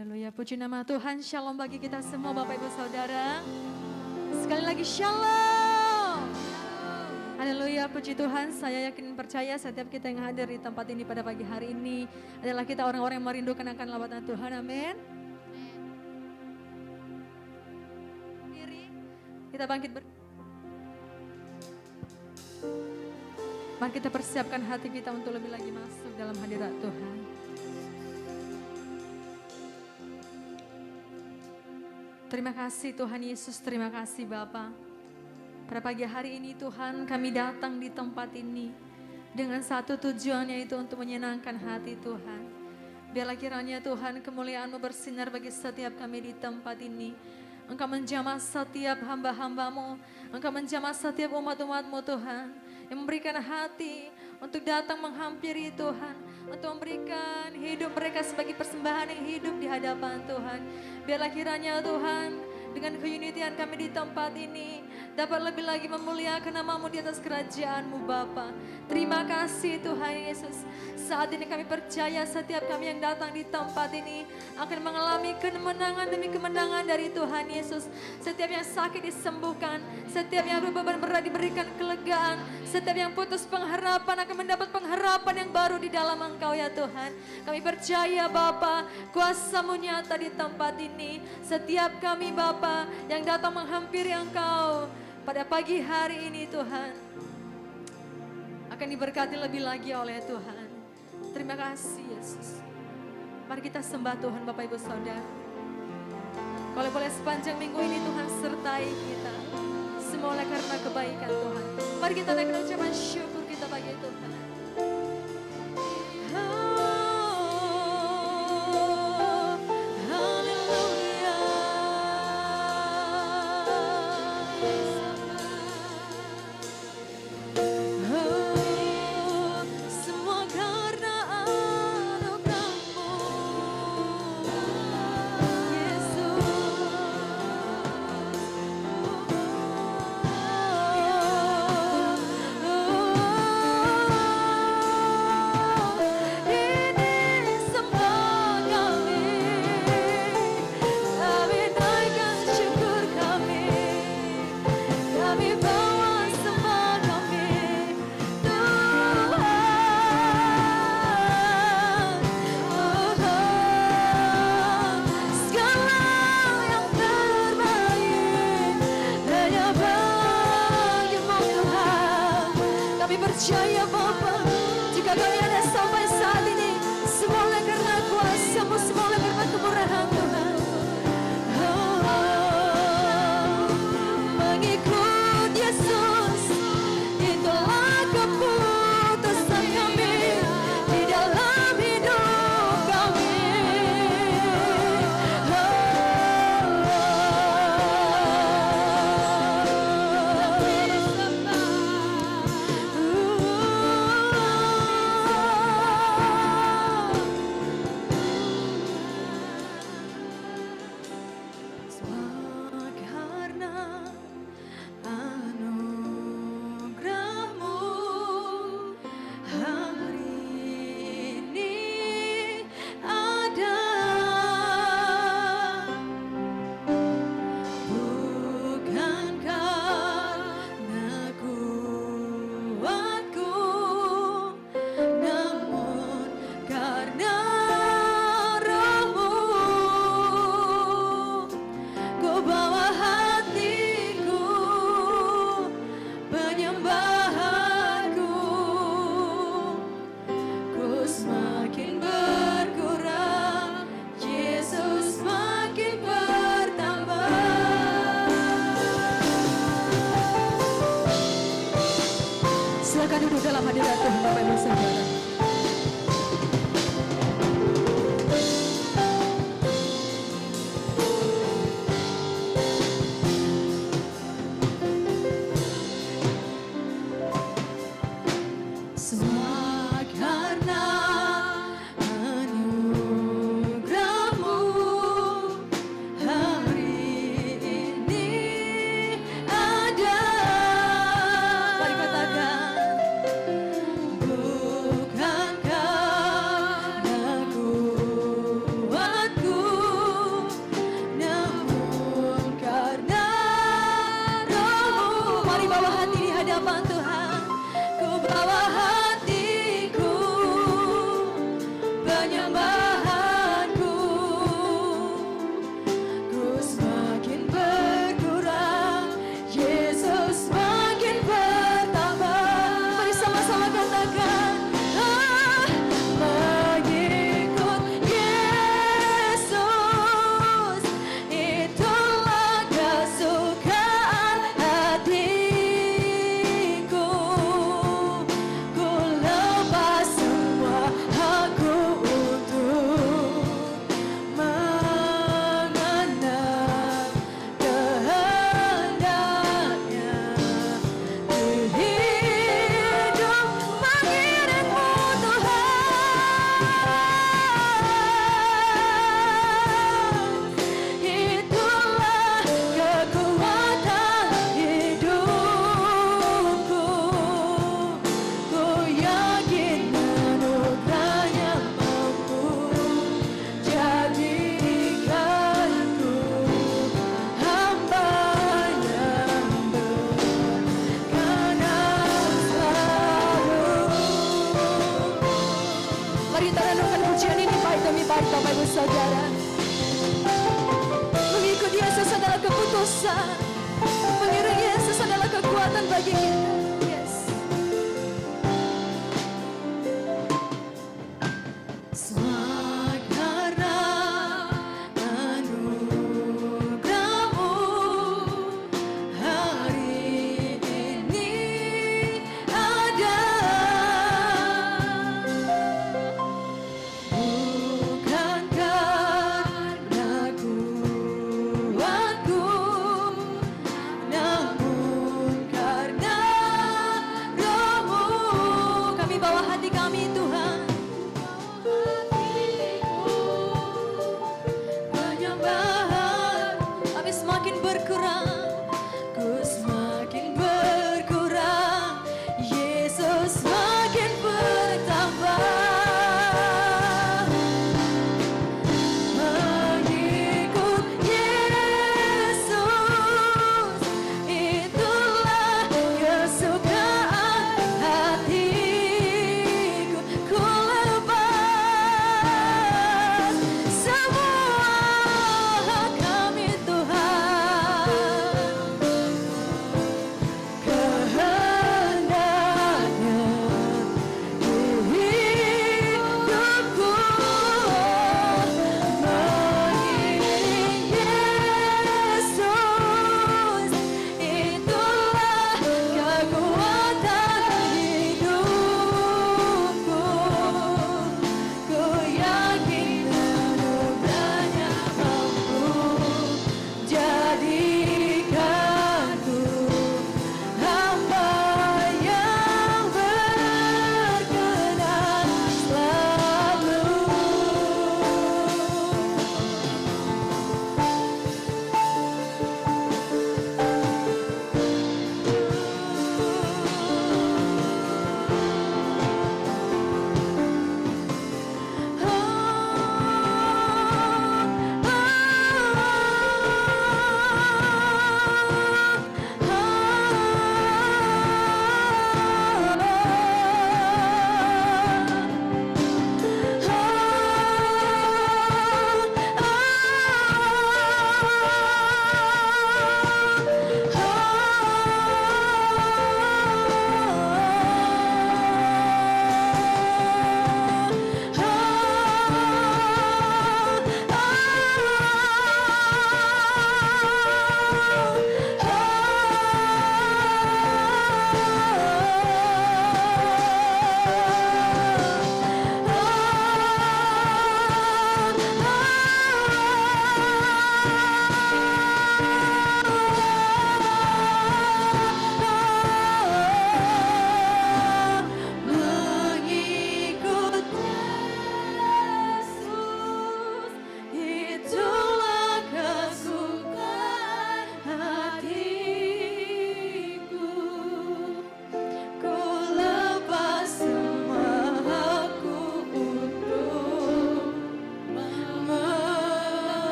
Haleluya, puji nama Tuhan. Shalom bagi kita semua Bapak Ibu Saudara. Sekali lagi shalom. Haleluya, puji Tuhan. Saya yakin percaya setiap kita yang hadir di tempat ini pada pagi hari ini adalah kita orang-orang yang merindukan akan lawatan Tuhan. Amin. Kita bangkit mari kita persiapkan hati kita untuk lebih lagi masuk dalam hadirat Tuhan. Terima kasih Tuhan Yesus, terima kasih Bapa. Pada pagi hari ini Tuhan kami datang di tempat ini dengan satu tujuan, yaitu untuk menyenangkan hati Tuhan. Biarlah kiranya Tuhan kemuliaan-Mu bersinar bagi setiap kami di tempat ini. Engkau menjamah setiap hamba-hamba-Mu, Engkau menjamah setiap umat-umat-Mu Tuhan, yang memberikan hati untuk datang menghampiri Tuhan, untuk memberikan hidup mereka sebagai persembahan yang hidup di hadapan Tuhan. Biarlah kiranya Tuhan dengan keunitian kami di tempat ini dapat lebih lagi memuliakan nama-Mu di atas kerajaan-Mu Bapa. Terima kasih Tuhan Yesus. Saat ini kami percaya setiap kami yang datang di tempat ini akan mengalami kemenangan demi kemenangan dari Tuhan Yesus. Setiap yang sakit disembuhkan, setiap yang berbeban berat diberikan kelegaan, setiap yang putus pengharapan akan mendapat pengharapan yang baru di dalam Engkau ya Tuhan. Kami percaya Bapa, kuasa-Mu nyata di tempat ini. Setiap kami Bapa yang datang menghampiri Engkau pada pagi hari ini Tuhan akan diberkati lebih lagi oleh Tuhan. Terima kasih Yesus. Mari kita sembah Tuhan Bapak Ibu Saudara. Kalau boleh sepanjang minggu ini Tuhan sertai kita. Semua oleh karena kebaikan Tuhan. Mari kita naikkan ucapan syukur kita bagi Tuhan. Percaya Bapa, jika kami ada sampai saat ini, semua oleh karena kuasa-Mu, semua oleh karena kemurahan Tuhan. Mengikut Yesus, itulah keputusan kami di dalam hidup kami. Silakan duduk dalam hadirat Tuhan Bapak Ibu Saudara. Semua karena Mari kita renungkan pujian ini baik demi baik Bapak Ibu Saudara. Mengikuti Yesus adalah keputusan, mengiringi Yesus adalah kekuatan bagi kita. Yes. Namun karena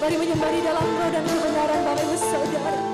Mari menyembah di dalam roh dan kebenaran Bapak Ibu Saudara.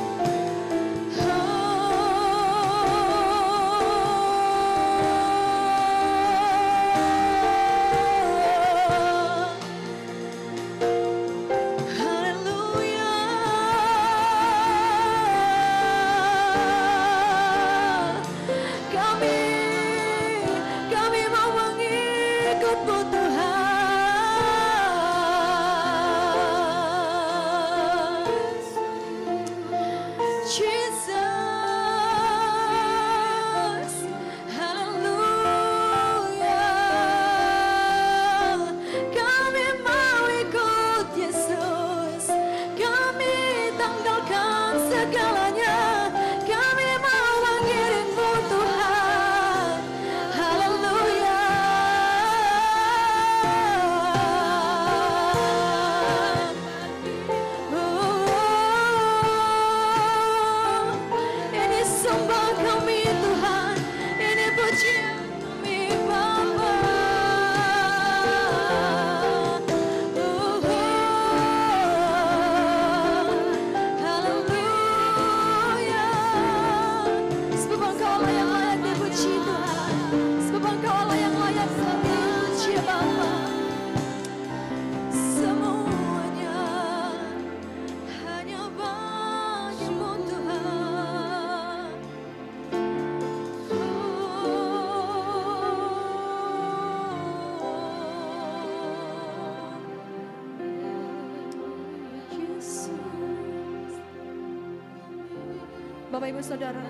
Bapak Ibu Saudara,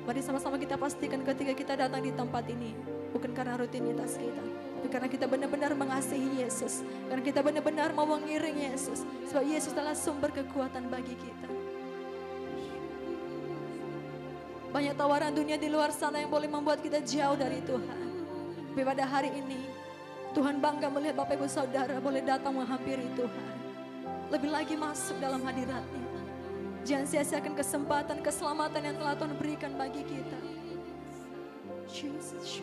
mari sama-sama kita pastikan ketika kita datang di tempat ini, bukan karena rutinitas kita, tapi karena kita benar-benar mengasihi Yesus, karena kita benar-benar mau mengiring Yesus, sebab Yesus adalah sumber kekuatan bagi kita. Banyak tawaran dunia di luar sana yang boleh membuat kita jauh dari Tuhan. Tapi pada hari ini, Tuhan bangga melihat Bapak Ibu Saudara boleh datang menghampiri Tuhan. Lebih lagi masuk dalam hadirat-Nya. Jangan sia-siakan kesempatan, keselamatan yang telah Tuhan berikan bagi kita. Jesus.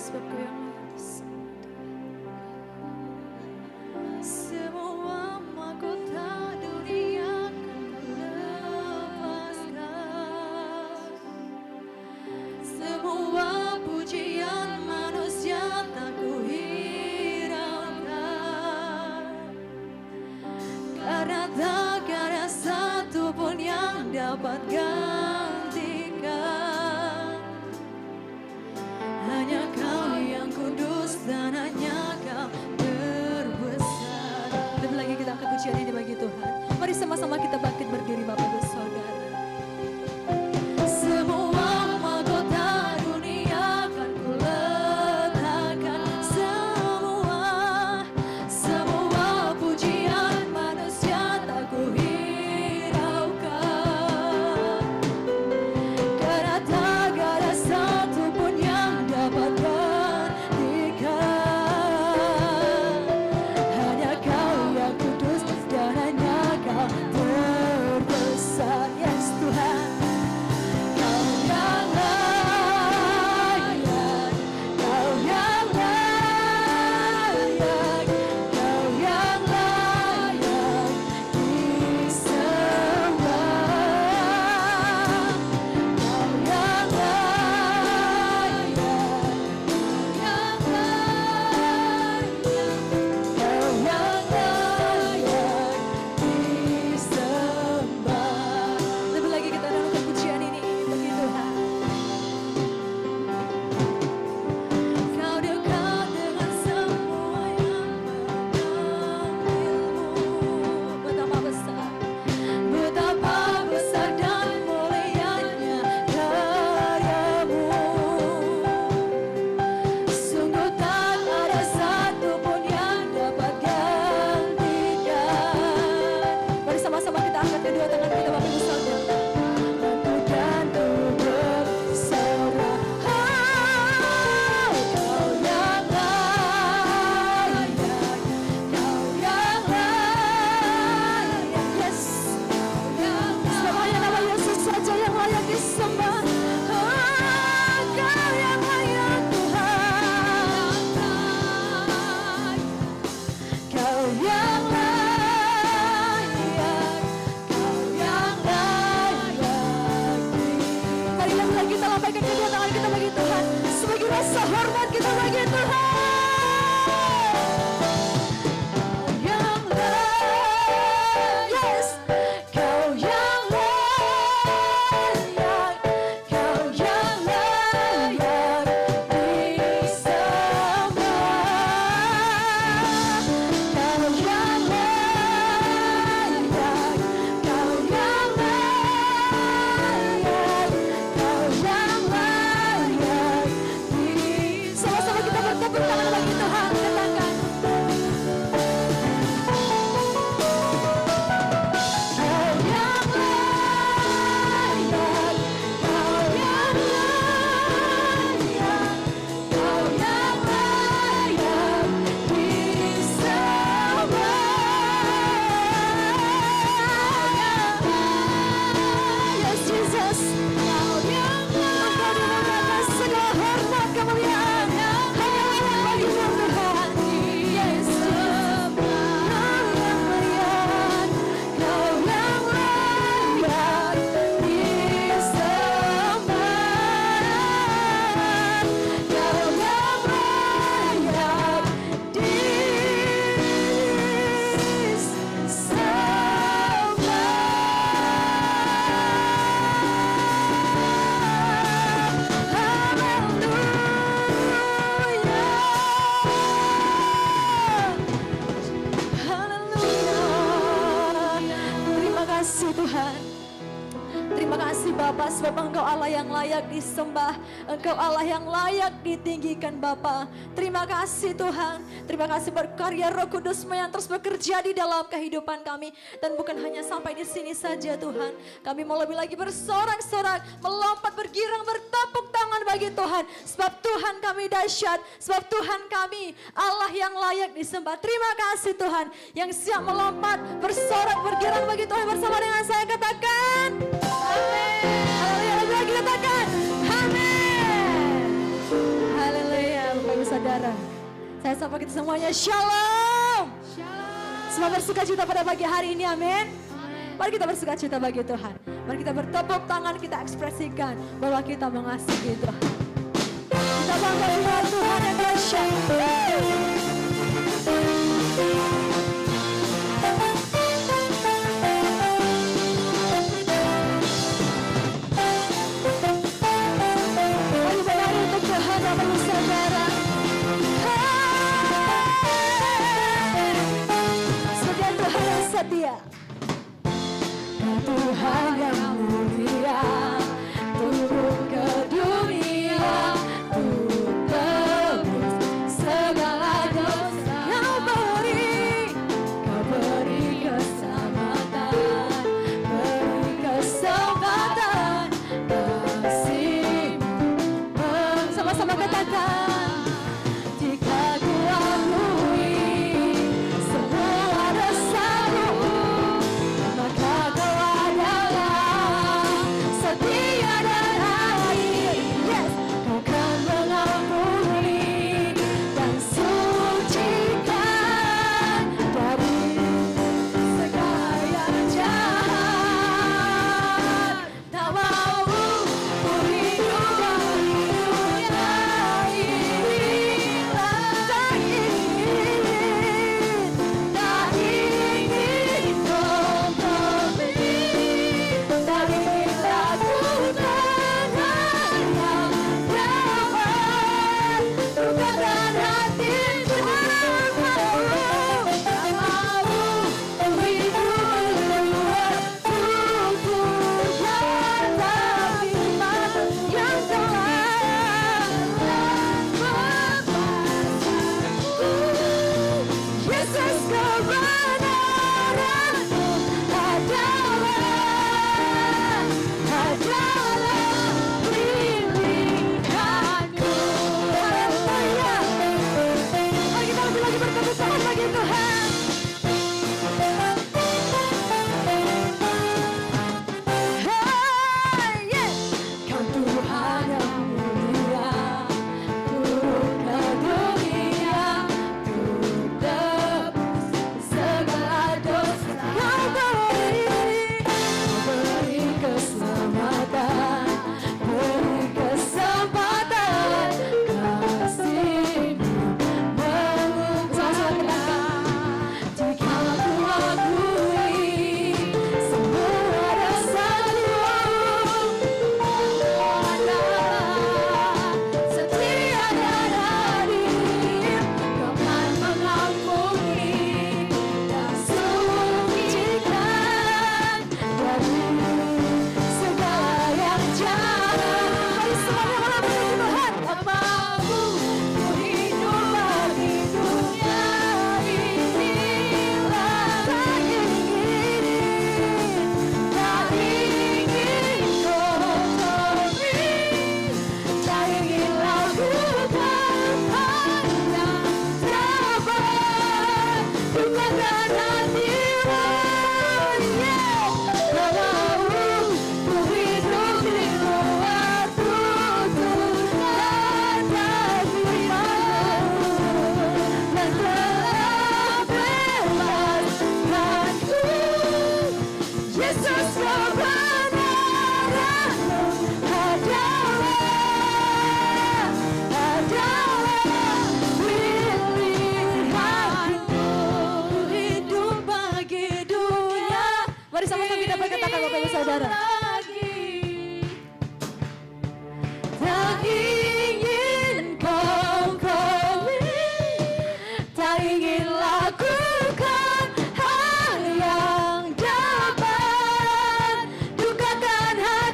Sebab Kau yang semua mahkota dunia akan kulepaskan, semua pujian manusia tak kuhiraukan, karena tak ada satu pun yang dapat gantikan. Hanya Kau yang kudus dan hanya Kau terbesar. Lebih lagi kita angkat pujian ini bagi Tuhan. Mari sama-sama kita bangkit berdiri Bapak Ibu Saudara. Semua mahkota dunia akan kuletakkan, semua pujian manusia tak kuhiraukan, Terima kasih Bapa, sebab Engkau Allah yang layak disembah, Engkau Allah yang layak ditinggikan Bapa. Terima kasih Tuhan, terima kasih berkarya Roh Kudus-Mu yang terus bekerja di dalam kehidupan kami. Dan bukan hanya sampai di sini saja Tuhan, kami mau lebih lagi bersorak-sorak, melompat, bergirang, bertepuk tangan bagi Tuhan. Sebab Tuhan kami dahsyat, sebab Tuhan kami Allah yang layak disembah. Terima kasih Tuhan yang siap melompat, bersorak, bergirang bagi Tuhan bersama dengan saya. Katakan amin. Haleluya, lebih lagi katakan amin. Haleluya. Bapak Ibu Saudara, saya sapa kita semuanya, shalom. Semua bersuka cita pada pagi hari ini, amin. Mari kita bersuka cita bagi Tuhan. Mari kita bertepuk tangan, kita ekspresikan bahwa kita mengasihi Tuhan. Kita bangga dengan Tuhan yang dahsyat. Mari menari untuk Tuhan, Bapak Ibu Saudara. Sebagai Tuhan yang setia, Tuhan yang mulia, turun ke dunia untuk tebus segala dosa. Kau beri keselamatan, beri kesempatan kasih-Mu. Sama-sama katakan, jika ku akui semua dosa-Mu, maka Kau adalah setia dan adil. Yes, Kau kan mengampuni dan sucikan dari segala yang jahat. Tak mau ku hidup bagi dunia ini, tak ingin kompromi, tak ingin lakukan hal yang dapat lukakan hatiku. Tak mau ku hidup luar tuntutan, tapi iman yang telah melepaskanku. Yesus, kebenaran-Mu adalah pilihanku. Haleluya. Mari kita lebih lagi bertepuk tangan bagi Tuhan. Hey, yeah. Kau Tuhan yang mulia, turun ke dunia untuk tebus segala dosa. Kau beri keselamatan, beri kesempatan kasih-Mu mengubahkan. Jika ku akui semua dosa-Ku, adalah setia dan adil. Kau kan mengampuni dan sucikan dari segala yang jahat. Mari semuanya melambaikan Tuhan. Tak mau ku hidup bagi dunia ini, tak ingin kompromi, tak ingin lakukan hal yang dapat lukakan hatimu. Yeah. Tak mau ku hidup di luar tuntutan, tapi iman-Mu yang telah melepaskanku. Yesus, kebenaran-Mu adalah pilihanku. Hidup bagi dunia. Mari sama-sama kita berkatakan Bapak Ibu Saudara. Tak ingin kompromi, tak ingin lakukan hal yang dapat lukakan hati.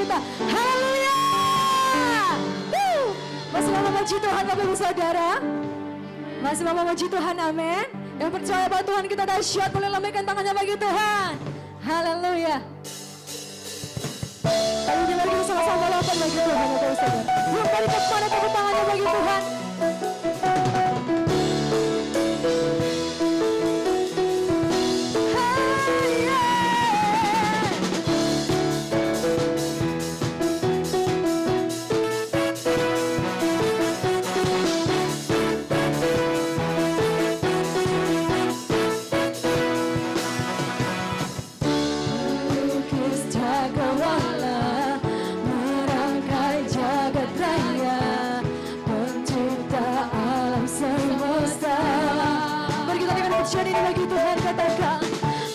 kita. Haleluya. Masih mau memuji Tuhan Bapak Ibu Saudara? Masih mau memuji Tuhan, amin. Yang percaya bahwa Tuhan kita dahsyat, boleh lambaikan tangannya bagi Tuhan. Haleluya. Ayo mari kita sama-sama lompat bagi Tuhan Bapak Ibu Saudara. Belum kali kepada tepuk tangannya bagi Tuhan. Jadi bagi Tuhan katakan,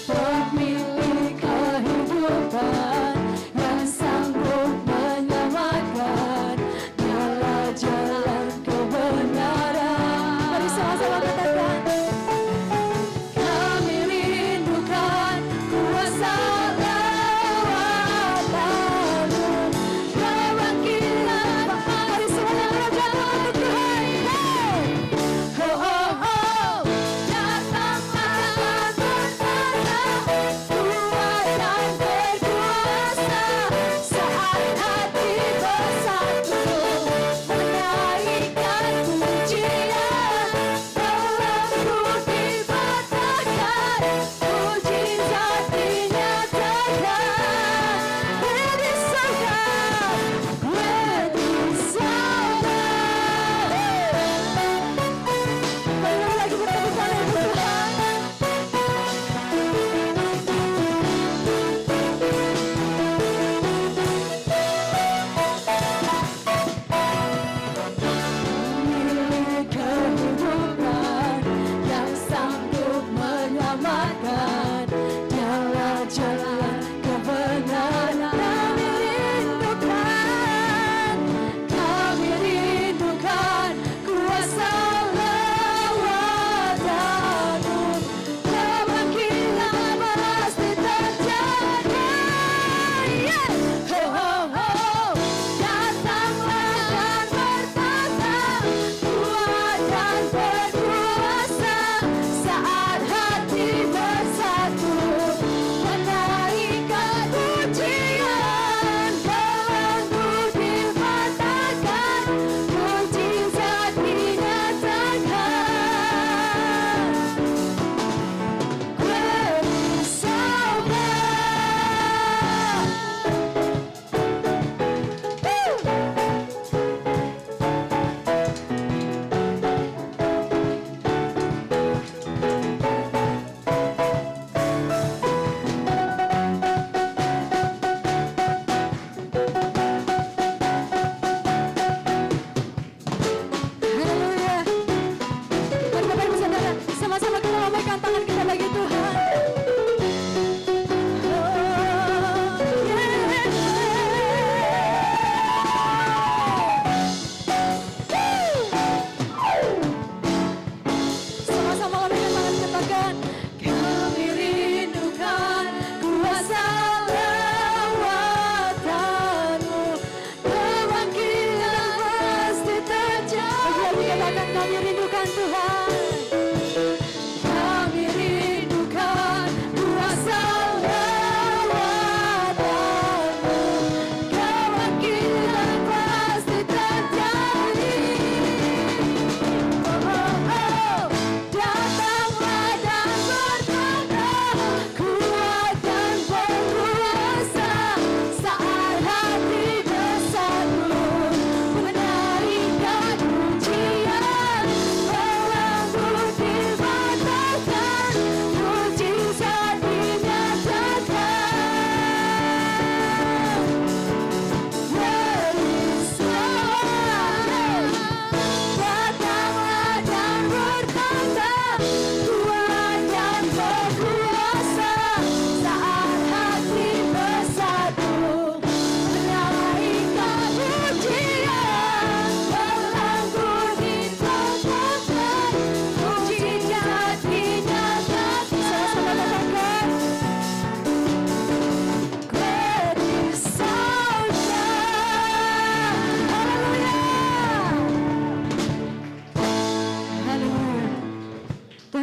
pemilik kehidupan yang sanggup menyelamatkan, dialah jalan kebenaran. Mari sama-sama katakan, kami rindukan kuasa lawatan-Mu, kebangkitan. Mari semuanya mengucapkan untuk Tuhan. Oh, oh, oh.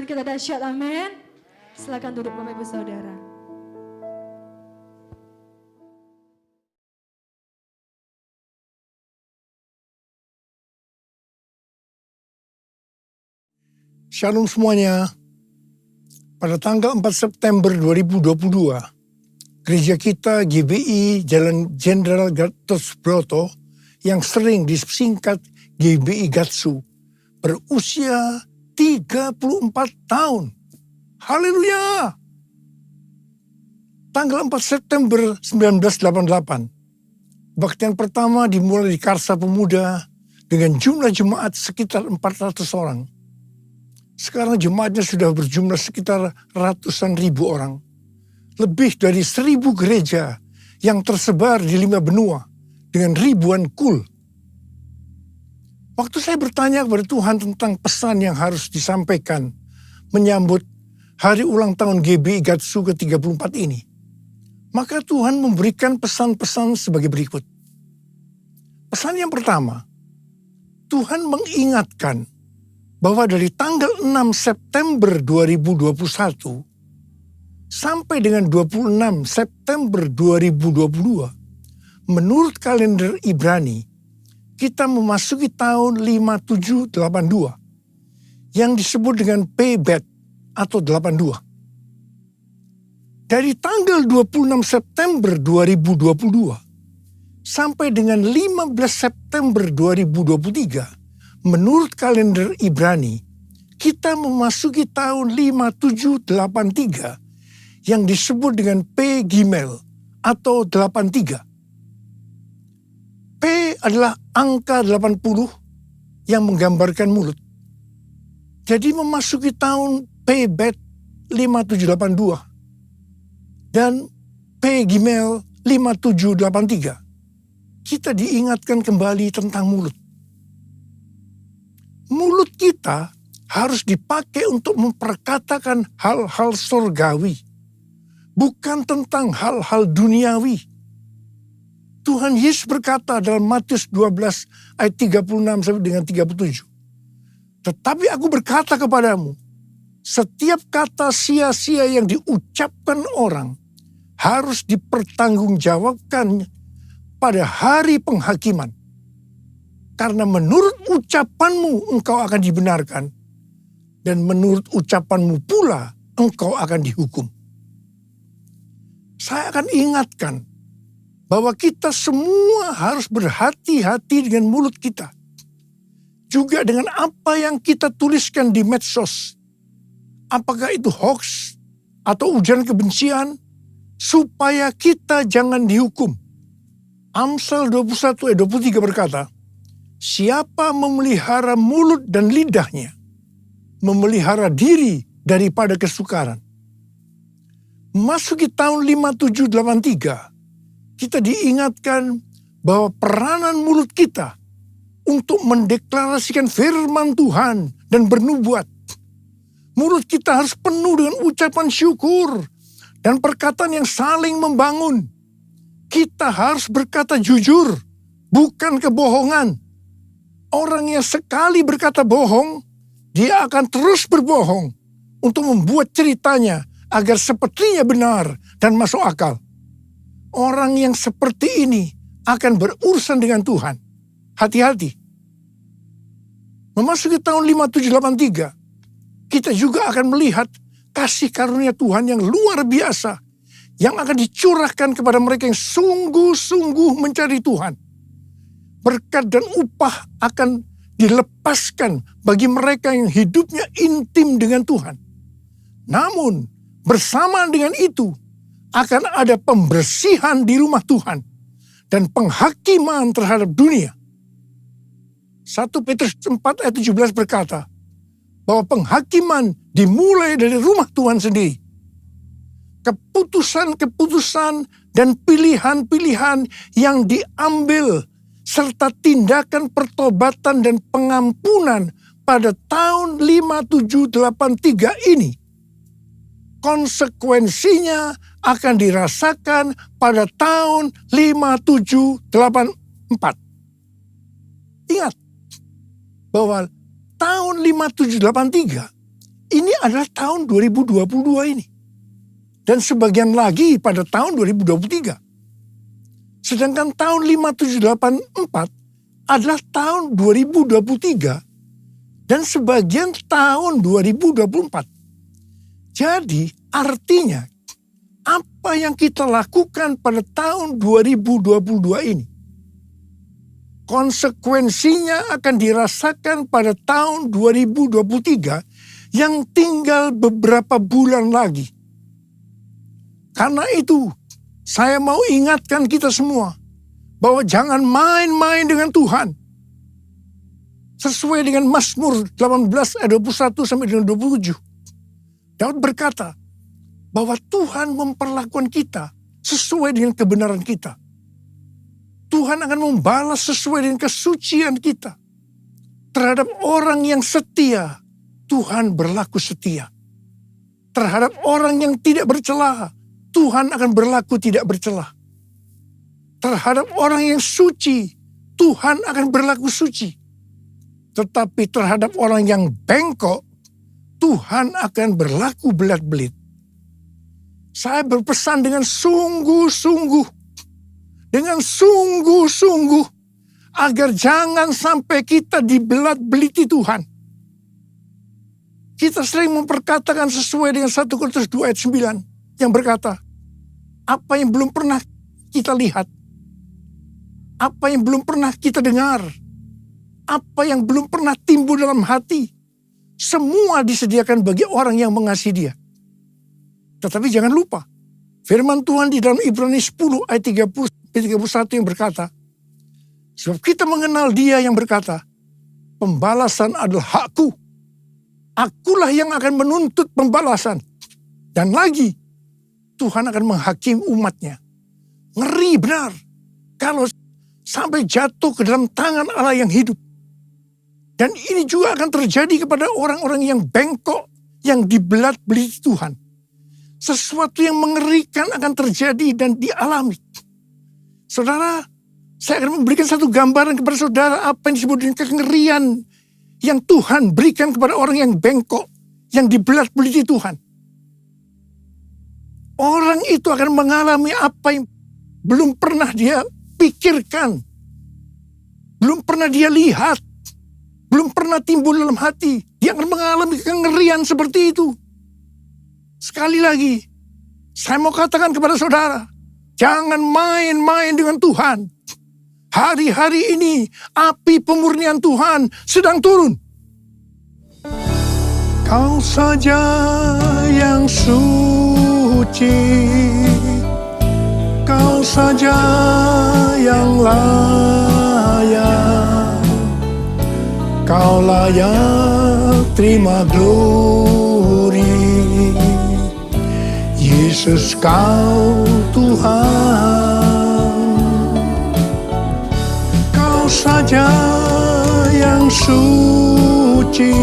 Tuhan kita dahsyat, amin. Silakan duduk Bapak Ibu Saudara. Shalom semuanya. Pada tanggal 4 September 2022, gereja kita GBI Jalan Jenderal Gatot Subroto yang sering disingkat GBI Gatsu berusia 34 tahun. Haleluya! Tanggal 4 September 1988, kebaktian pertama dimulai di Karsa Pemuda dengan jumlah jemaat sekitar 400 orang. Sekarang jemaatnya sudah berjumlah sekitar ratusan ribu orang. Lebih dari 1.000 gereja yang tersebar di 5 benua dengan ribuan kul. Waktu saya bertanya kepada Tuhan tentang pesan yang harus disampaikan menyambut hari ulang tahun GBI Gatsu ke-34 ini, maka Tuhan memberikan pesan-pesan sebagai berikut. Pesan yang pertama, Tuhan mengingatkan bahwa dari tanggal 6 September 2021 sampai dengan 26 September 2022, menurut kalender Ibrani, kita memasuki tahun 5782 yang disebut dengan Pebet atau 82. Dari tanggal 26 September 2022 sampai dengan 15 September 2023, menurut kalender Ibrani, kita memasuki tahun 5783 yang disebut dengan P Gimel atau 83. P adalah angka 80 yang menggambarkan mulut. Jadi memasuki tahun P Bet 5782 dan P Gimel 5783, kita diingatkan kembali tentang mulut. Mulut kita harus dipakai untuk memperkatakan hal-hal surgawi, bukan tentang hal-hal duniawi. Tuhan Yesus berkata dalam Matius 12 ayat 36 sampai dengan 37. Tetapi aku berkata kepadamu, setiap kata sia-sia yang diucapkan orang harus dipertanggungjawabkan pada hari penghakiman. Karena menurut ucapanmu engkau akan dibenarkan, dan menurut ucapanmu pula engkau akan dihukum. Saya akan ingatkan bahwa kita semua harus berhati-hati dengan mulut kita. Juga dengan apa yang kita tuliskan di medsos. Apakah itu hoax atau ujaran kebencian, supaya kita jangan dihukum. Amsal 21 ayat 23 berkata, siapa memelihara mulut dan lidahnya, memelihara diri daripada kesukaran. Memasuki tahun 5783, kita diingatkan bahwa peranan mulut kita untuk mendeklarasikan firman Tuhan dan bernubuat. Mulut kita harus penuh dengan ucapan syukur dan perkataan yang saling membangun. Kita harus berkata jujur, bukan kebohongan. Orang yang sekali berkata bohong, dia akan terus berbohong untuk membuat ceritanya agar sepertinya benar dan masuk akal. Orang yang seperti ini akan berurusan dengan Tuhan. Hati-hati. Memasuki tahun 5783, kita juga akan melihat kasih karunia Tuhan yang luar biasa yang akan dicurahkan kepada mereka yang sungguh-sungguh mencari Tuhan. Berkat dan upah akan dilepaskan bagi mereka yang hidupnya intim dengan Tuhan. Namun, bersamaan dengan itu, akan ada pembersihan di rumah Tuhan dan penghakiman terhadap dunia. 1 Petrus 4 ayat 17 berkata, bahwa penghakiman dimulai dari rumah Tuhan sendiri. Keputusan-keputusan dan pilihan-pilihan yang diambil serta tindakan pertobatan dan pengampunan pada tahun 5783 ini, konsekuensinya akan dirasakan pada tahun 5784. Ingat bahwa tahun 5783 ini adalah tahun 2022 ini. Dan sebagian lagi pada tahun 2023. Sedangkan tahun 5784 adalah tahun 2023 dan sebagian tahun 2024. Jadi artinya apa yang kita lakukan pada tahun 2022 ini, konsekuensinya akan dirasakan pada tahun 2023 yang tinggal beberapa bulan lagi. Karena itu, saya mau ingatkan kita semua bahwa jangan main-main dengan Tuhan. Sesuai dengan Mazmur 18 ayat 21 sampai dengan 27. Daud berkata bahwa Tuhan memperlakukan kita sesuai dengan kebenaran kita. Tuhan akan membalas sesuai dengan kesucian kita. Terhadap orang yang setia, Tuhan berlaku setia. Terhadap orang yang tidak bercela, Tuhan akan berlaku tidak bercela. Terhadap orang yang suci, Tuhan akan berlaku suci. Tetapi terhadap orang yang bengkok, Tuhan akan berlaku belat-belit. Saya berpesan dengan sungguh-sungguh. Dengan sungguh-sungguh. Agar jangan sampai kita dibelat-beliti Tuhan. Kita sering memperkatakan sesuai dengan 1 Korintus 2 ayat 9. Yang berkata, apa yang belum pernah kita lihat, apa yang belum pernah kita dengar, apa yang belum pernah timbul dalam hati, semua disediakan bagi orang yang mengasihi Dia. Tetapi jangan lupa, firman Tuhan di dalam Ibrani 10 ayat 30-31 yang berkata, sebab kita mengenal Dia yang berkata, pembalasan adalah hakku, akulah yang akan menuntut pembalasan. Dan lagi, Tuhan akan menghakimi umatnya. Ngeri benar kalau sampai jatuh ke dalam tangan Allah yang hidup. Dan ini juga akan terjadi kepada orang-orang yang bengkok, yang dibelat-beliti Tuhan. Sesuatu yang mengerikan akan terjadi dan dialami. Saudara, saya akan memberikan satu gambaran kepada saudara apa yang disebut dengan kengerian yang Tuhan berikan kepada orang yang bengkok, yang dibelat-beliti Tuhan. Orang itu akan mengalami apa yang belum pernah dia pikirkan. Belum pernah dia lihat. Belum pernah timbul dalam hati. Dia akan mengalami kengerian seperti itu. Sekali lagi, saya mau katakan kepada saudara, jangan main-main dengan Tuhan. Hari-hari ini, api pemurnian Tuhan sedang turun. Kau saja yang suci, Kau saja yang layak, Kau layak terima glori. Yesus Kau Tuhan, Kau saja yang suci,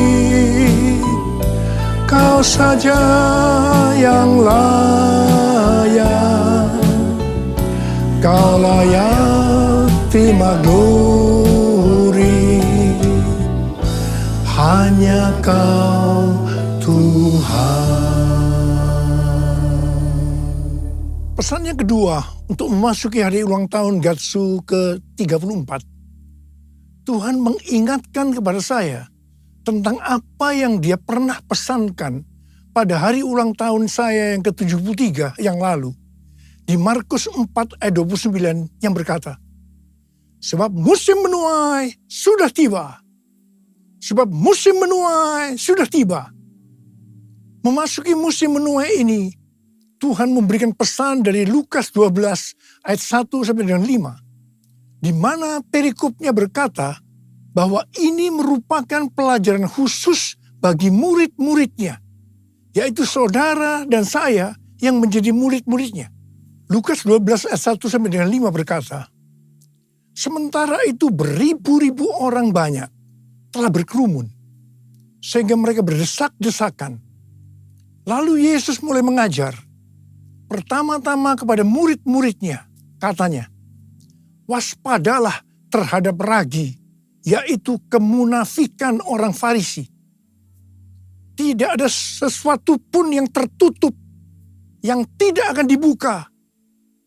Kau saja yang layak, Kau layak terima glori. Hanya Kau Tuhan. Pesan yang kedua untuk memasuki hari ulang tahun Gatsu ke-34. Tuhan mengingatkan kepada saya tentang apa yang Dia pernah pesankan pada hari ulang tahun saya yang ke-73 yang lalu. Di Markus 4 ayat 29 yang berkata, sebab musim menuai sudah tiba. Sebab musim menuai sudah tiba. Memasuki musim menuai ini, Tuhan memberikan pesan dari Lukas 12 ayat 1 sampai dengan 5. Di mana perikopnya berkata, bahwa ini merupakan pelajaran khusus bagi murid-muridnya, yaitu saudara dan saya yang menjadi murid-muridnya. Lukas 12 ayat 1 sampai dengan 5 berkata, sementara itu beribu-ribu orang banyak telah berkerumun, sehingga mereka berdesak-desakan. Lalu Yesus mulai mengajar, pertama-tama kepada murid-muridnya, katanya, waspadalah terhadap ragi, yaitu kemunafikan orang Farisi. Tidak ada sesuatu pun yang tertutup, yang tidak akan dibuka.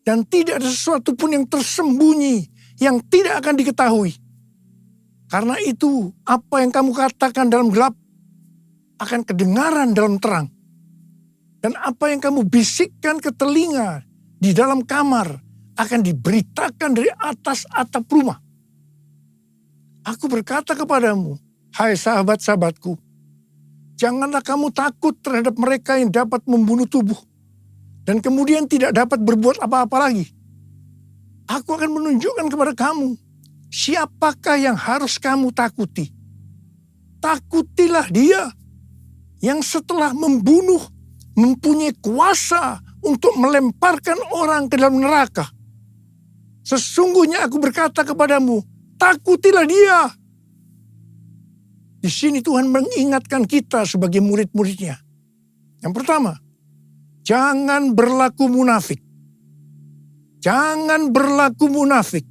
Dan tidak ada sesuatu pun yang tersembunyi, yang tidak akan diketahui. Karena itu, apa yang kamu katakan dalam gelap, akan kedengaran dalam terang. Dan apa yang kamu bisikkan ke telinga di dalam kamar, akan diberitakan dari atas atap rumah. Aku berkata kepadamu, hai sahabat-sahabatku, janganlah kamu takut terhadap mereka yang dapat membunuh tubuh, dan kemudian tidak dapat berbuat apa-apa lagi. Aku akan menunjukkan kepada kamu, siapakah yang harus kamu takuti. Takutilah dia yang setelah membunuh, mempunyai kuasa untuk melemparkan orang ke dalam neraka. Sesungguhnya aku berkata kepadamu, takutilah dia. Di sini Tuhan mengingatkan kita sebagai murid-muridnya. Yang pertama, jangan berlaku munafik. Jangan berlaku munafik.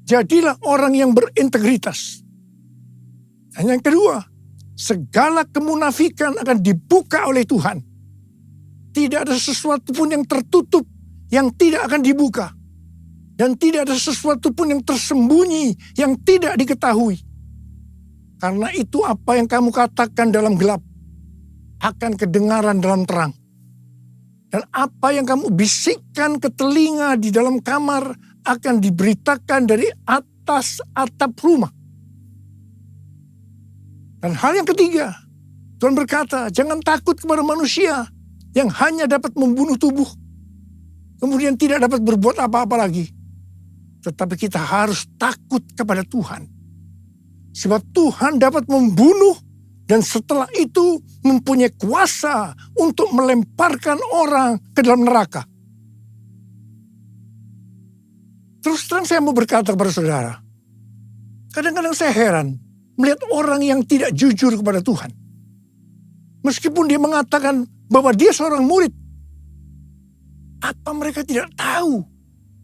Jadilah orang yang berintegritas. Dan yang kedua, segala kemunafikan akan dibuka oleh Tuhan. Tidak ada sesuatu pun yang tertutup yang tidak akan dibuka. Dan tidak ada sesuatu pun yang tersembunyi yang tidak diketahui. Karena itu apa yang kamu katakan dalam gelap akan kedengaran dalam terang. Dan apa yang kamu bisikkan ke telinga di dalam kamar akan diberitakan dari atas atap rumah. Dan hal yang ketiga, Tuhan berkata, jangan takut kepada manusia yang hanya dapat membunuh tubuh, kemudian tidak dapat berbuat apa-apa lagi. Tetapi kita harus takut kepada Tuhan. Sebab Tuhan dapat membunuh dan setelah itu mempunyai kuasa untuk melemparkan orang ke dalam neraka. Terus terang saya mau berkata kepada saudara, kadang-kadang saya heran melihat orang yang tidak jujur kepada Tuhan. Meskipun dia mengatakan bahwa dia seorang murid, apa mereka tidak tahu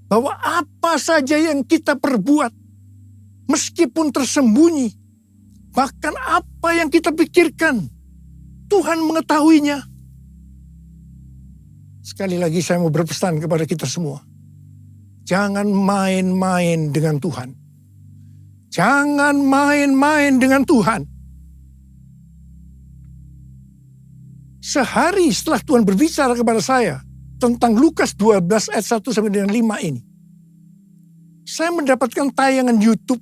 bahwa apa saja yang kita perbuat, meskipun tersembunyi, bahkan apa yang kita pikirkan, Tuhan mengetahuinya. Sekali lagi saya mau berpesan kepada kita semua. Jangan main-main dengan Tuhan. Jangan main-main dengan Tuhan. Sehari setelah Tuhan berbicara kepada saya tentang Lukas 12 ayat 1 sampai dengan 5 ini, saya mendapatkan tayangan YouTube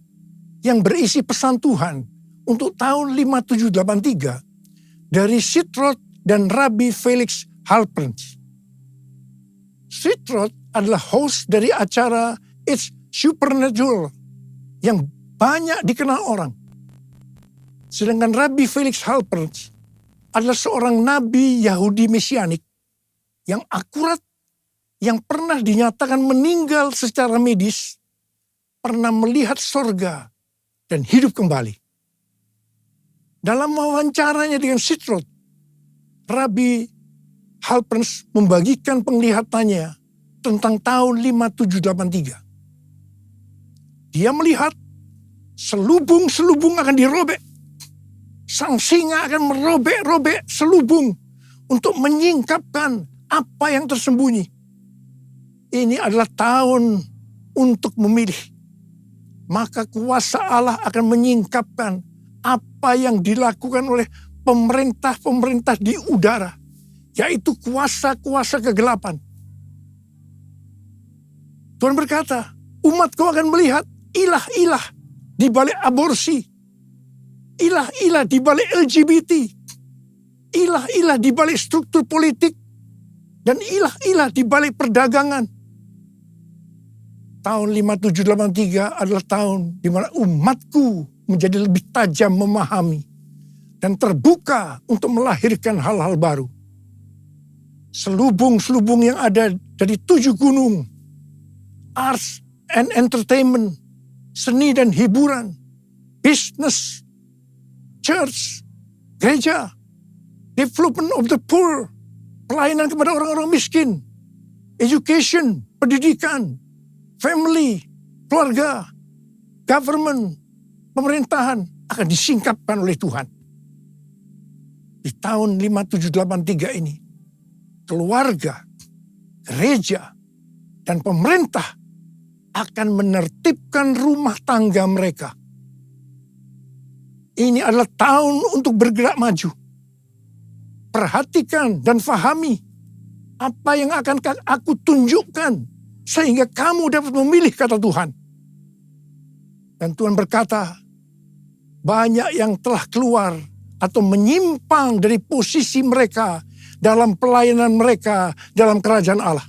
yang berisi pesan Tuhan untuk tahun 5783 dari Sitroth dan Rabbi Felix Halperns. Sitroth adalah host dari acara It's Supernatural yang banyak dikenal orang. Sedangkan Rabbi Felix Halperns adalah seorang nabi Yahudi Mesianik yang akurat, yang pernah dinyatakan meninggal secara medis, pernah melihat sorga dan hidup kembali. Dalam wawancaranya dengan Sitroth, Rabbi Halperns membagikan penglihatannya tentang tahun 5783. Dia melihat selubung-selubung akan dirobek. Sang singa akan merobek-robek selubung untuk menyingkapkan apa yang tersembunyi. Ini adalah tahun untuk memilih. Maka kuasa Allah akan menyingkapkan apa yang dilakukan oleh pemerintah-pemerintah di udara, yaitu kuasa-kuasa kegelapan. Tuhan berkata, umatku akan melihat ilah-ilah di balik aborsi, ilah-ilah di balik LGBT, ilah-ilah di balik struktur politik, dan ilah-ilah di balik perdagangan. Tahun 5783 adalah tahun di mana umatku menjadi lebih tajam memahami dan terbuka untuk melahirkan hal-hal baru. Selubung-selubung yang ada dari 7 gunung, arts and entertainment, seni dan hiburan, business, church, gereja, development of the poor, pelayanan kepada orang-orang miskin, education, pendidikan, family, keluarga, government, pemerintahan akan disingkapkan oleh Tuhan. di tahun 5783 ini, keluarga, gereja, dan pemerintah akan menertibkan rumah tangga mereka. Ini adalah tahun untuk bergerak maju. Perhatikan dan fahami apa yang akan aku tunjukkan sehingga kamu dapat memilih kata Tuhan. Dan Tuhan berkata, banyak yang telah keluar atau menyimpang dari posisi mereka dalam pelayanan mereka dalam kerajaan Allah.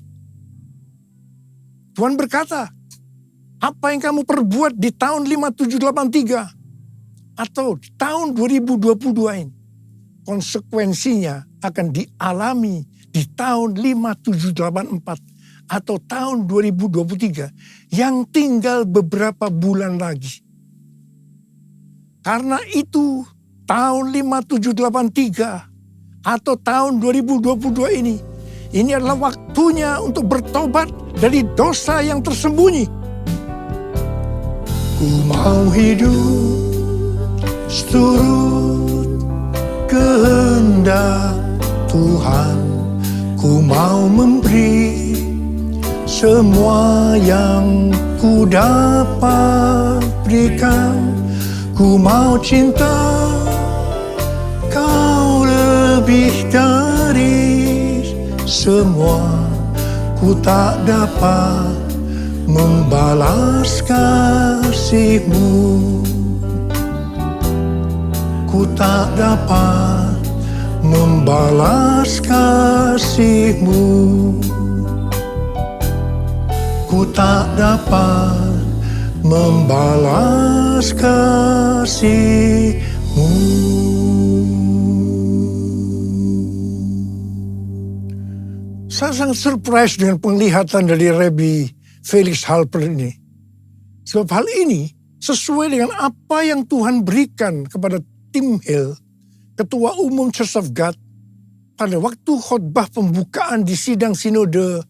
Tuhan berkata, apa yang kamu perbuat di tahun 5783 atau di tahun 2022 ini, konsekuensinya akan dialami di tahun 5784 atau tahun 2023 yang tinggal beberapa bulan lagi. Karena itu tahun 5783 atau tahun 2022 ini adalah waktunya untuk bertobat dari dosa yang tersembunyi. Ku mau hidup seturut kehendak Tuhan, ku mau memberi semua yang ku dapat berikan. Ku mau cinta kau lebih dari semua. Ku tak dapat membalas kasih-Mu. Ku tak dapat membalas kasih-Mu. Ku tak dapat membalas kasih-Mu. Saya sangat surprise dengan penglihatan dari Rabbi Felix Halper ini. Sebab hal ini sesuai dengan apa yang Tuhan berikan kepada Tim Hill, Ketua Umum Church of God, pada waktu khotbah pembukaan di sidang sinode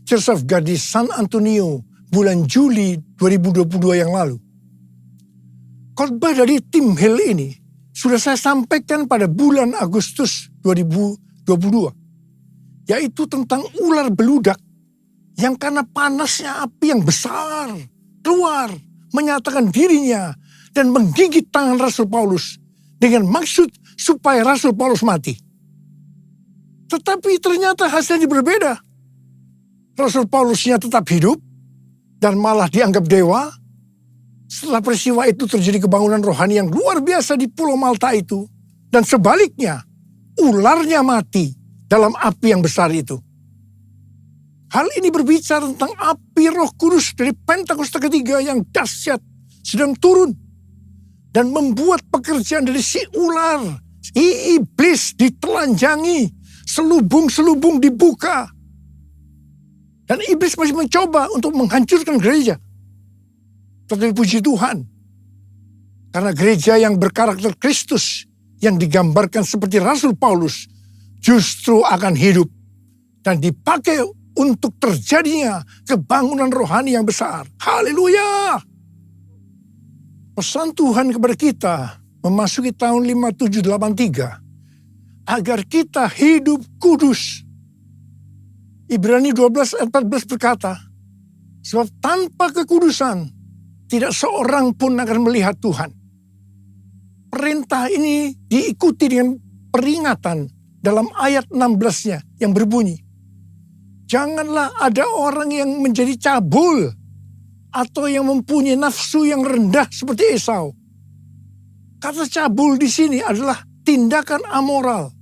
Church of God di San Antonio bulan Juli 2022 yang lalu. Khotbah dari Tim Hill ini sudah saya sampaikan pada bulan Agustus 2022, yaitu tentang ular beludak yang karena panasnya api yang besar keluar menyatakan dirinya dan menggigit tangan Rasul Paulus dengan maksud supaya Rasul Paulus mati. Tetapi ternyata hasilnya berbeda. Rasul Paulusnya tetap hidup dan malah dianggap dewa. Setelah peristiwa itu terjadi kebangunan rohani yang luar biasa di Pulau Malta itu. Dan sebaliknya, ularnya mati dalam api yang besar itu. Hal ini berbicara tentang api Roh Kudus dari Pentakosta ketiga yang dahsyat sedang turun. Dan membuat pekerjaan dari si ular, si iblis ditelanjangi, selubung-selubung dibuka. Dan iblis masih mencoba untuk menghancurkan gereja. Tetapi puji Tuhan, karena gereja yang berkarakter Kristus, yang digambarkan seperti Rasul Paulus, justru akan hidup dan dipakai untuk terjadinya kebangunan rohani yang besar. Haleluya! Pesan Tuhan kepada kita memasuki tahun 5783 agar kita hidup kudus. Ibrani 12 ayat 14 berkata, sebab tanpa kekudusan tidak seorang pun akan melihat Tuhan. Perintah ini diikuti dengan peringatan dalam ayat 16-nya yang berbunyi, janganlah ada orang yang menjadi cabul atau yang mempunyai nafsu yang rendah seperti Esau. Kata cabul di sini adalah tindakan amoral.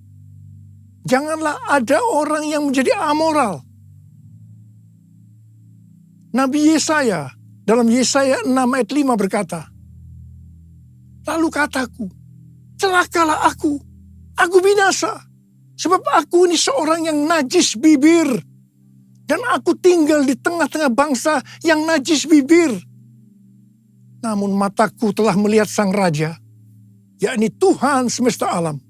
Janganlah ada orang yang menjadi amoral. Nabi Yesaya dalam Yesaya 6 ayat 5 berkata, lalu kataku, celakalah aku binasa. Sebab aku ini seorang yang najis bibir. Dan aku tinggal di tengah-tengah bangsa yang najis bibir. Namun mataku telah melihat Sang Raja, yakni Tuhan semesta alam.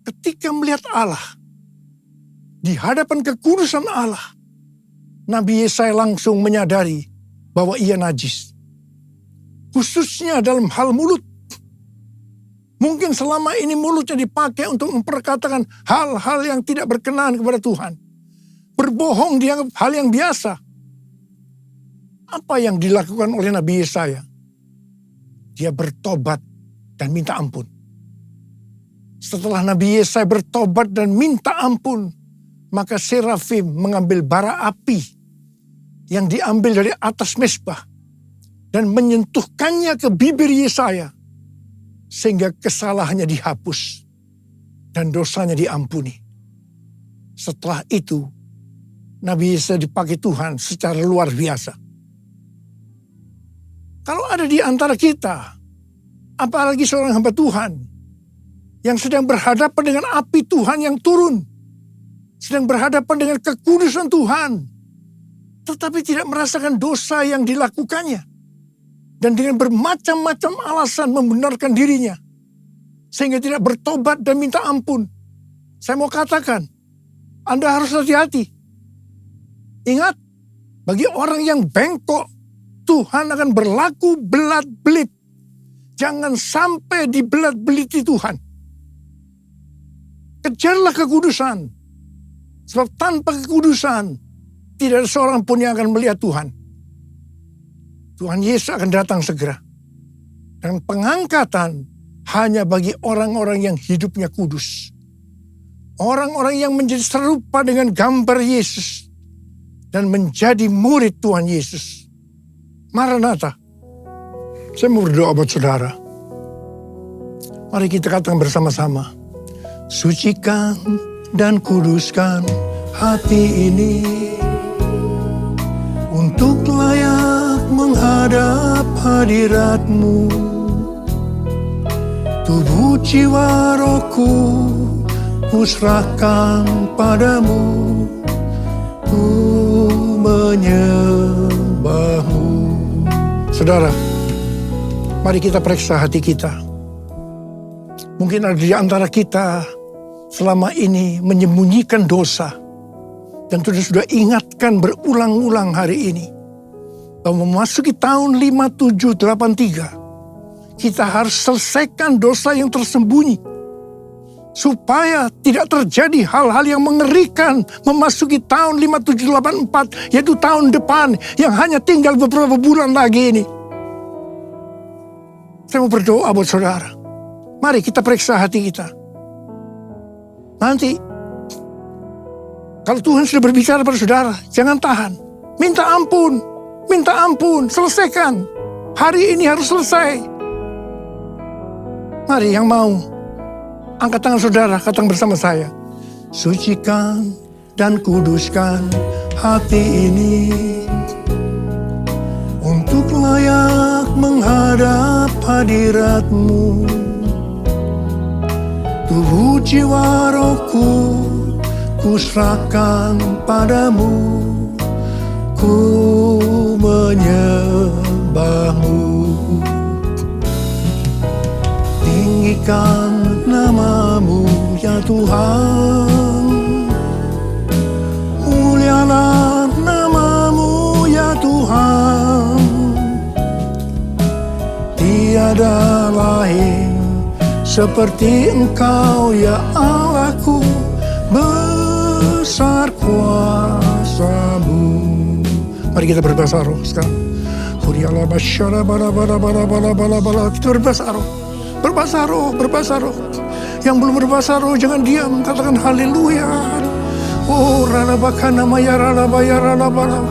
Ketika melihat Allah, di hadapan kekudusan Allah, Nabi Yesaya langsung menyadari bahwa ia najis. Khususnya dalam hal mulut. Mungkin selama ini mulutnya dipakai untuk memperkatakan hal-hal yang tidak berkenan kepada Tuhan. Berbohong dianggap hal yang biasa. Apa yang dilakukan oleh Nabi Yesaya? Dia bertobat dan minta ampun. Setelah Nabi Yesaya bertobat dan minta ampun, maka serafim mengambil bara api yang diambil dari atas mezbah dan menyentuhkannya ke bibir Yesaya, sehingga kesalahannya dihapus dan dosanya diampuni. Setelah itu, Nabi Yesaya dipakai Tuhan secara luar biasa. Kalau ada di antara kita, apalagi seorang hamba Tuhan, yang sedang berhadapan dengan api Tuhan yang turun, sedang berhadapan dengan kekudusan Tuhan, tetapi tidak merasakan dosa yang dilakukannya, dan dengan bermacam-macam alasan membenarkan dirinya, sehingga tidak bertobat dan minta ampun. Saya mau katakan, Anda harus hati-hati. Ingat, bagi orang yang bengkok, Tuhan akan berlaku belat-belit. Jangan sampai dibelat-beliti Tuhan. Kejarlah kekudusan. Sebab tanpa kekudusan, tidak ada seorang pun yang akan melihat Tuhan. Tuhan Yesus akan datang segera. Dan pengangkatan hanya bagi orang-orang yang hidupnya kudus. Orang-orang yang menjadi serupa dengan gambar Yesus. Dan menjadi murid Tuhan Yesus. Maranatha. Saya mau berdoa buat saudara. Mari kita katakan bersama-sama. Sucikan dan kuduskan hati ini untuk layak menghadap hadirat-Mu. Tubuh jiwa rohku kuserahkan padamu, ku menyembah-Mu. Saudara, mari kita periksa hati kita. Mungkin ada di antara kita selama ini menyembunyikan dosa. Dan sudah ingatkan berulang-ulang hari ini. Bahwa memasuki tahun 5783. Kita harus selesaikan dosa yang tersembunyi. Supaya tidak terjadi hal-hal yang mengerikan memasuki tahun 5784. Yaitu tahun depan yang hanya tinggal beberapa bulan lagi ini. Saya mau berdoa buat saudara. Mari kita periksa hati kita. Nanti, kalau Tuhan sudah berbicara pada saudara, jangan tahan. Minta ampun, selesaikan. Hari ini harus selesai. Mari yang mau, angkat tangan saudara, katakan bersama saya. Sucikan dan kuduskan hati ini untuk layak menghadap hadirat-Mu. Tubuh jiwa rohku kuserahkan padamu, ku menyembah-Mu. Tinggikan nama-Mu ya Tuhan, mulialah nama-Mu ya Tuhan. Tiada lain seperti Engkau ya Allahku, besar kuasa-Mu. Mari kita berbahasa roh sekarang. Kita berbahasa roh. Berbahasa roh. Yang belum berbahasa roh jangan diam, katakan haleluya. Oh, ranabakana maya ranabaya ranabala.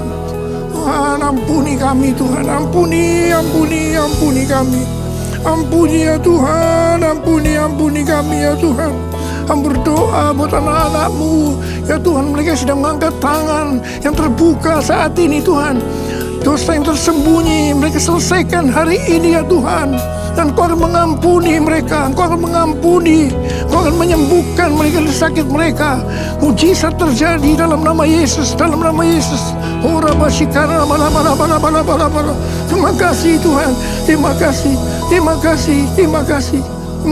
Tuhan ampuni kami Tuhan, ampuni kami. Ampuni ya Tuhan, ampuni kami ya Tuhan. Kami berdoa buat anak-anak-Mu. Ya Tuhan, mereka sedang mengangkat tangan yang terbuka saat ini Tuhan. Dosa yang tersembunyi mereka selesaikan hari ini ya Tuhan. Dan Engkau akan mengampuni mereka, Engkau akan mengampuni, Engkau akan menyembuhkan mereka dari sakit mereka. Mujizat terjadi dalam nama Yesus, dalam nama Yesus. Oh Rabbashikara bala. Terima kasih Tuhan, terima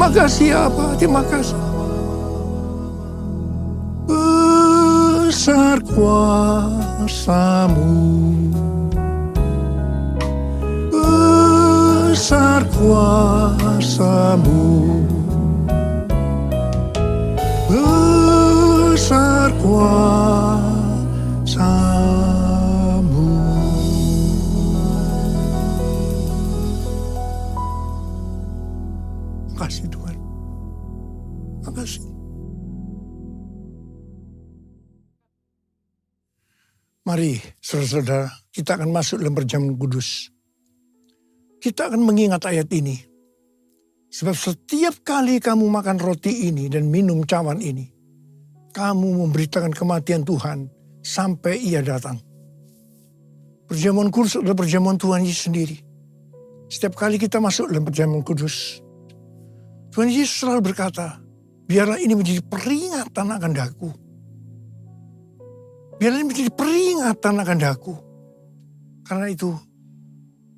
kasih Abba, terima kasih. Besar kuasa-Mu, besar kuasa-Mu. besar kuasa-Mu. Makasih Tuhan. Makasih. Mari saudara-saudara, kita akan masuk dalam perjamuan kudus. Kita akan mengingat ayat ini. Sebab setiap kali kamu makan roti ini dan minum cawan ini, kamu memberitakan kematian Tuhan sampai Ia datang. Perjamuan kudus adalah perjamuan Tuhan Yesus sendiri. Setiap kali kita masuk dalam perjamuan kudus, Tuhan Yesus selalu berkata, biarlah ini menjadi peringatan akan daku. Biarlah ini menjadi peringatan akan daku. Karena itu,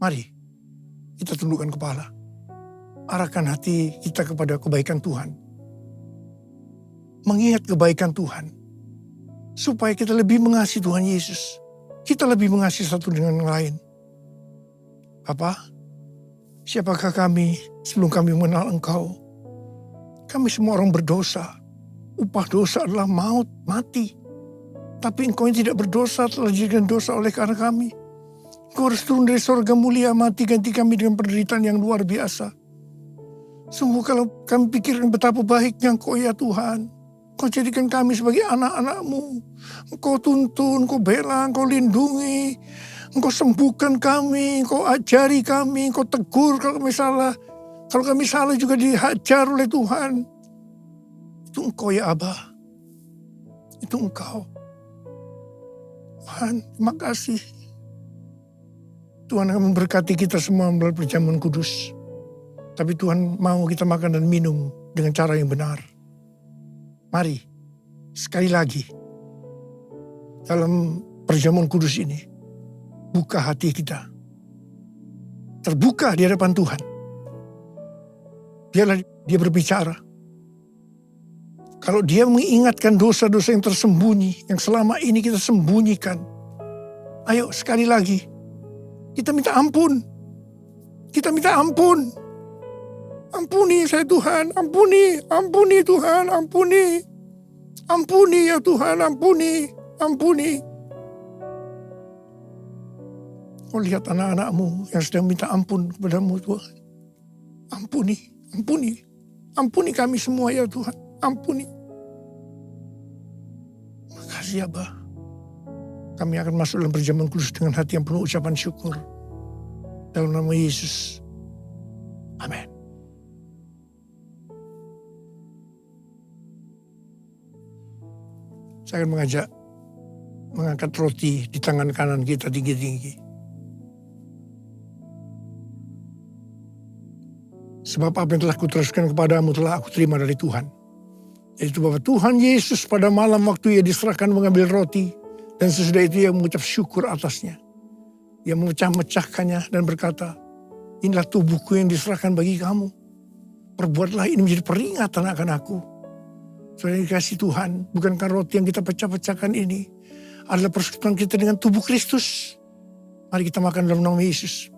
mari kita tundukkan kepala. Arahkan hati kita kepada kebaikan Tuhan. Mengingat kebaikan Tuhan. Supaya kita lebih mengasihi Tuhan Yesus. Kita lebih mengasihi satu dengan yang lain. Bapa, siapakah kami sebelum kami mengenal Engkau? Kami semua orang berdosa. Upah dosa adalah maut, mati. Tapi Engkau yang tidak berdosa telah dijadikan dosa oleh karena kami. Engkau harus turun dari surga mulia, mati ganti kami dengan penderitaan yang luar biasa. Sungguh kalau kami pikirkan betapa baiknya Engkau ya Tuhan. Engkau jadikan kami sebagai anak-anak-Mu. Engkau tuntun, Engkau bela, Engkau lindungi. Engkau sembuhkan kami, Engkau ajari kami, Engkau tegur kalau kami salah. Kalau kami salah juga dihajar oleh Tuhan. Itu Engkau ya Abah. Itu Engkau. Tuhan, terima kasih. Tuhan akan memberkati kita semua melalui perjamuan kudus. Tapi Tuhan mau kita makan dan minum dengan cara yang benar. Mari, sekali lagi, dalam perjamuan kudus ini, buka hati kita. Terbuka di hadapan Tuhan. Biarlah Dia berbicara. Kalau Dia mengingatkan dosa-dosa yang tersembunyi, yang selama ini kita sembunyikan. Ayo sekali lagi, kita minta ampun. Kita minta ampun. Ampuni saya Tuhan, ampuni Tuhan, ampuni. Ampuni ya Tuhan, ampuni. Kau lihat anak-anak-Mu yang sedang minta ampun kepada-Mu Tuhan. Ampuni kami semua ya Tuhan, ampuni. Makasih ya Abah. Kami akan masuk dalam perjamuan kudus dengan hati yang penuh ucapan syukur. Dalam nama Yesus. Amin. Saya akan mengangkat roti di tangan kanan kita tinggi-tinggi. Sebab apa yang telah kuteruskan kepadamu telah aku terima dari Tuhan. Yaitu bahwa Tuhan Yesus pada malam waktu Ia diserahkan mengambil roti. Dan sesudah itu Ia mengucap syukur atasnya. Ia memecah-mecahkannya dan berkata, inilah tubuhku yang diserahkan bagi kamu. Perbuatlah ini menjadi peringatan akan aku. Saudara dikasih Tuhan, bukankah roti yang kita pecah-pecahkan ini adalah persekutuan kita dengan tubuh Kristus? Mari kita makan dalam nama Yesus.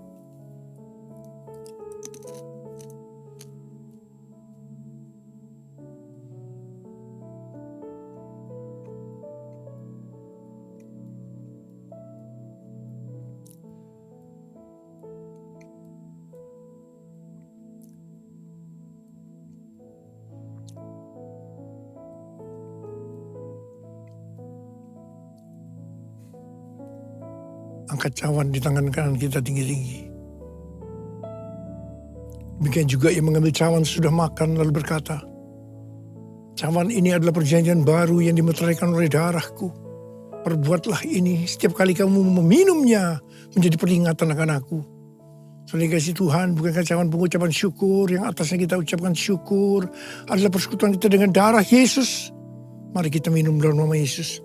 Angkat cawan di tangan kanan kita tinggi-tinggi. Demikian juga Ia mengambil cawan sudah makan lalu berkata, cawan ini adalah perjanjian baru yang dimeteraikan oleh darahku. Perbuatlah ini setiap kali kamu meminumnya menjadi peringatan akan aku. Saudara kasih Tuhan, bukankah cawan pengucapan syukur yang atasnya kita ucapkan syukur adalah persekutuan kita dengan darah Yesus. Mari kita minum dalam nama Yesus.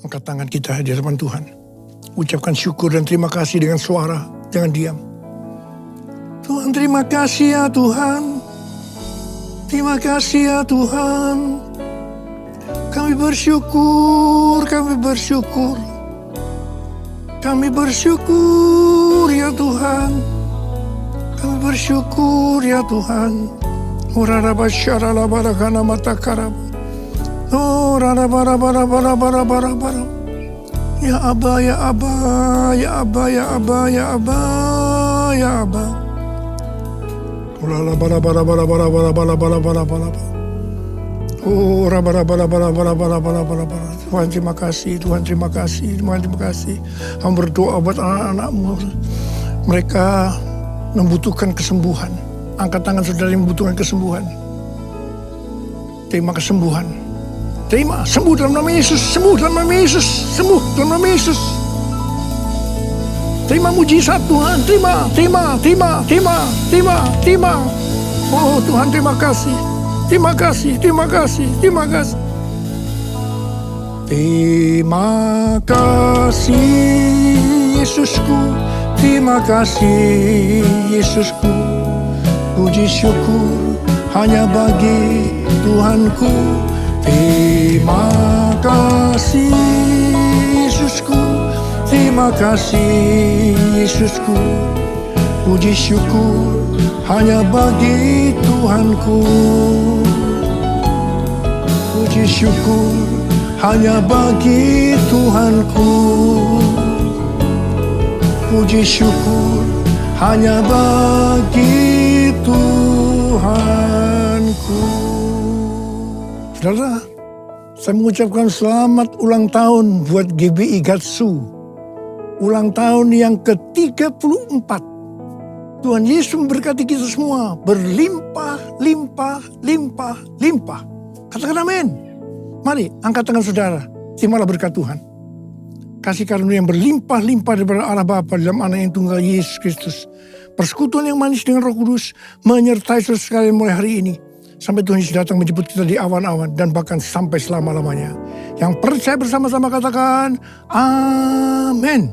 Angkat tangan kita di hadapan Tuhan. Ucapkan syukur dan terima kasih dengan suara. Jangan diam. Tuhan, terima kasih ya Tuhan. Terima kasih ya Tuhan. Kami bersyukur. Kami bersyukur ya Tuhan. Kami bersyukur ya Tuhan. Uraraba syarala barakana matakarab. Oh rarabara bara bara bara bara bara. Ya Aba ya Aba ya Aba ya Aba ya Aba ya Aba. Ulala bara bara bara bara bara bara bara bara bara. Oh rabara bara bara bara bara bara bara bara. Tuhan terima kasih, Tuhan terima kasih, Tuhan terima kasih. Hamba berdoa buat anak-anakmu. Mereka membutuhkan kesembuhan. Angkat tangan saudara yang membutuhkan kesembuhan. Terima kesembuhan. Terima, sembuh dalam nama Yesus, sembuh dalam nama Yesus, sembuh dalam nama Yesus. Terima mujizat Tuhan, terima, terima, terima, terima, terima, terima. Oh Tuhan terima kasih, terima kasih, terima kasih, terima kasih. Terima kasih Yesusku, terima kasih Yesusku. Puji syukur hanya bagi Tuhanku. Terima kasih Yesusku, terima kasih Yesusku. Puji syukur hanya bagi Tuhanku. Puji syukur hanya bagi Tuhanku. Puji syukur hanya bagi Tuhanku. Saudara, saya mengucapkan selamat ulang tahun buat GBI Gatsu. Ulang tahun yang ke-34. Tuhan Yesus memberkati kita semua. Berlimpah, limpah, limpah, limpah. Katakan amin. Mari, angkat tangan saudara. Terimalah berkat Tuhan. Kasih karunia yang berlimpah-limpah daripada Allah Bapa dalam Anak yang tunggal Yesus Kristus. Persekutuan yang manis dengan Roh Kudus menyertai saudara sekalian mulai hari ini. Sampai Tuhan Yesus datang menjemput kita di awan-awan dan bahkan sampai selama-lamanya. Yang percaya bersama-sama katakan, amin.